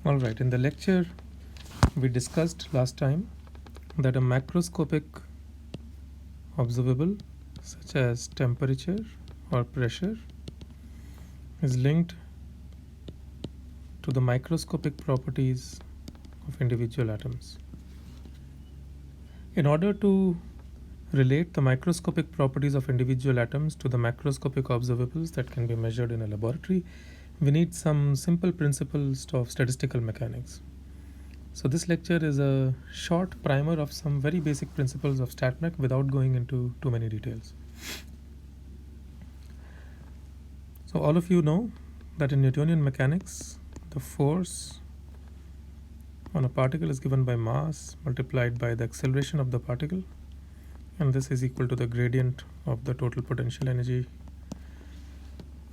Alright, in the lecture we discussed last time that a macroscopic observable such as temperature or pressure is linked to the microscopic properties of individual atoms. In order to relate the microscopic properties of individual atoms to the macroscopic observables that can be measured in a laboratory, we need some simple principles of statistical mechanics. So this lecture is a short primer of some very basic principles of StatMech without going into too many details. So all of you know that in Newtonian mechanics, the force on a particle is given by mass multiplied by the acceleration of the particle, and this is equal to the gradient of the total potential energy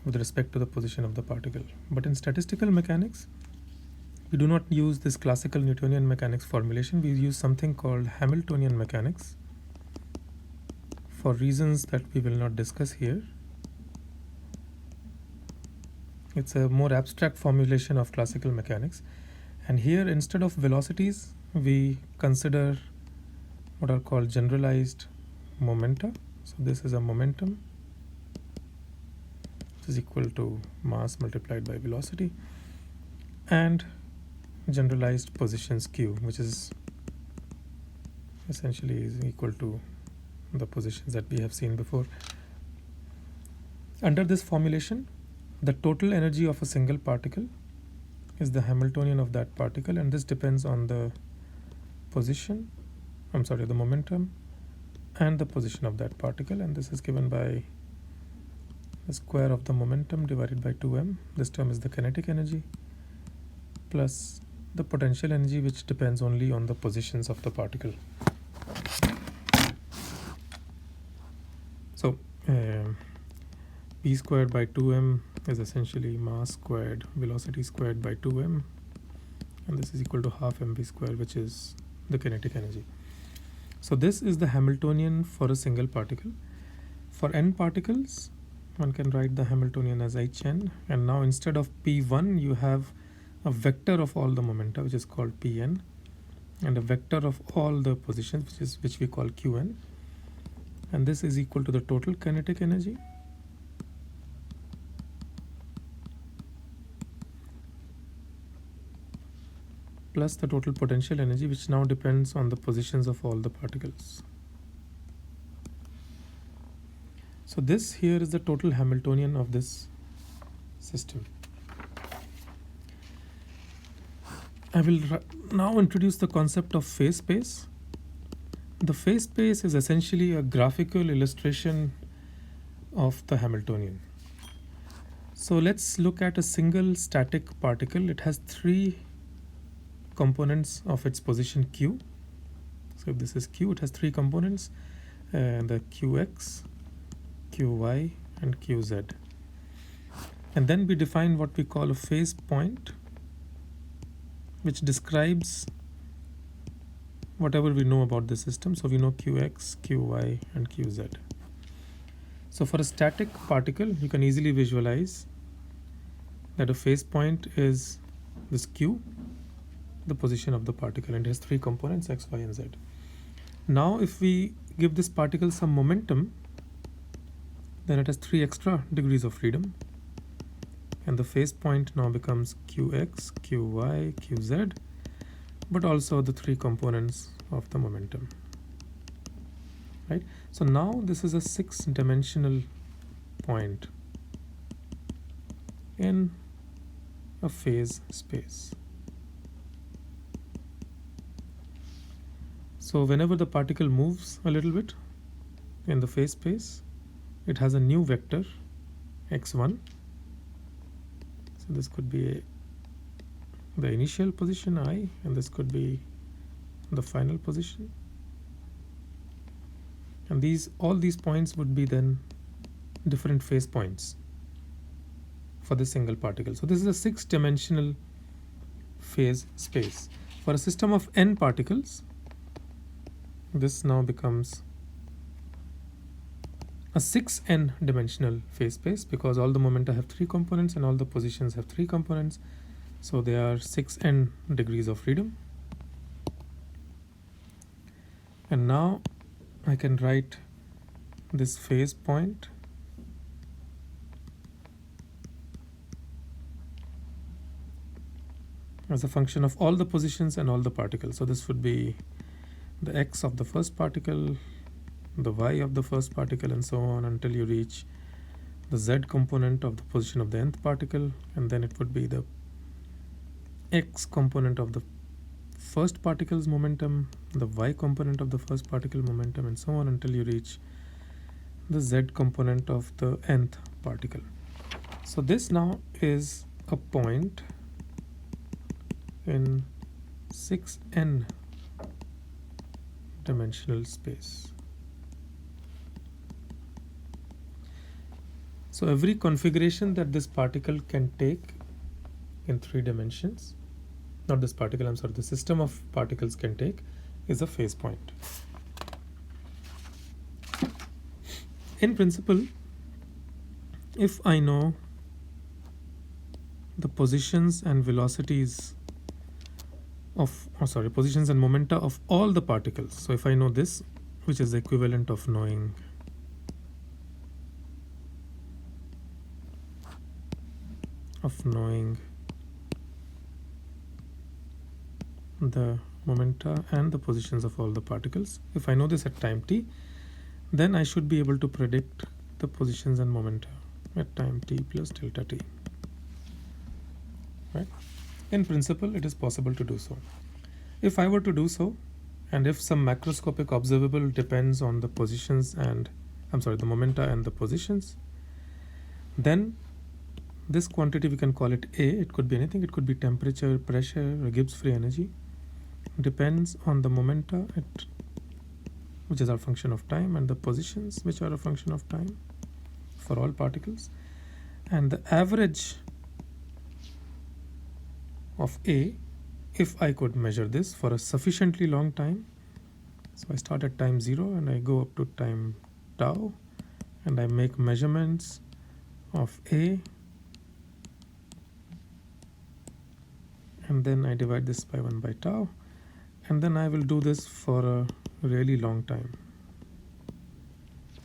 with respect to the position of the particle. But in statistical mechanics, we do not use this classical Newtonian mechanics formulation. We use something called Hamiltonian mechanics for reasons that we will not discuss here. It's a more abstract formulation of classical mechanics. And here, instead of velocities, we consider what are called generalized momenta. So this is a momentum, which is equal to mass multiplied by velocity, and generalized positions q, which is essentially is equal to the positions that we have seen before. Under this formulation, the total energy of a single particle is the Hamiltonian of that particle, and this depends on the the momentum and the position of that particle, and this is given by the square of the momentum divided by 2m. This term is the kinetic energy plus the potential energy, which depends only on the positions of the particle. So p squared by 2m is essentially mass squared velocity squared by 2m, and this is equal to half mv squared, which is the kinetic energy. So this is the Hamiltonian for a single particle. For n particles, one can write the Hamiltonian as hn, and now instead of p1 you have a vector of all the momenta, which is called pn, and a vector of all the positions, which we call qn, and this is equal to the total kinetic energy plus the total potential energy, which now depends on the positions of all the particles. So this here is the total Hamiltonian of this system. I will now introduce the concept of phase space. The phase space is essentially a graphical illustration of the Hamiltonian. So let's look at a single static particle. It has three components of its position q. So if this is q, it has three components, the qx, qy, and qz. And then we define what we call a phase point, which describes whatever we know about the system. So we know qx, qy, and qz. So for a static particle, you can easily visualize that a phase point is this q, the position of the particle, and it has three components, x, y, and z. Now if we give this particle some momentum, then it has three extra degrees of freedom, and the phase point now becomes qx, qy, qz, but also the three components of the momentum, right? So now this is a 6-dimensional point in a phase space. So whenever the particle moves a little bit in the phase space, it has a new vector x1. So this could be the initial position I, and this could be the final position. And all these points would be then different phase points for the single particle. So this is a 6-dimensional phase space. For a system of n particles, this now becomes a 6n-dimensional phase space, because all the momenta have three components and all the positions have three components. So there are 6n degrees of freedom. And now I can write this phase point as a function of all the positions and all the particles. So this would be the x of the first particle, the y of the first particle, and so on until you reach the z component of the position of the nth particle, and then it would be the x component of the first particle's momentum, the y component of the first particle momentum, and so on until you reach the z component of the nth particle. So this now is a point in 6n dimensional space. So every configuration that this particle can take in 3 dimensions, not this particle, I'm sorry, the system of particles can take, is a phase point. In principle, if I know the positions and velocities of, positions and momenta of all the particles. So if I know this, which is the equivalent of knowing the momenta and the positions of all the particles. If I know this at time t, then I should be able to predict the positions and momenta at time t plus delta t. Right? In principle, it is possible to do so. If I were to do so, and if some macroscopic observable depends on the positions and, the momenta and the positions, then this quantity, we can call it A. It could be anything. It could be temperature, pressure, or Gibbs free energy. Depends on the momenta, which is our function of time, and the positions, which are a function of time for all particles. And the average of A, if I could measure this for a sufficiently long time. So I start at time 0 and I go up to time tau, and I make measurements of A, and then I divide this by 1 by tau, and then I will do this for a really long time.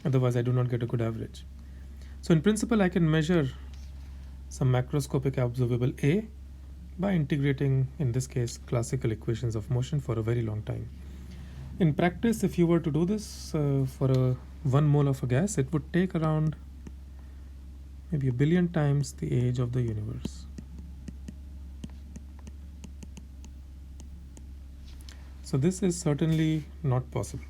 Otherwise, I do not get a good average. So in principle, I can measure some macroscopic observable A by integrating, in this case, classical equations of motion for a very long time. In practice, if you were to do this for 1 mole of a gas, it would take around maybe 1 billion times the age of the universe. So this is certainly not possible.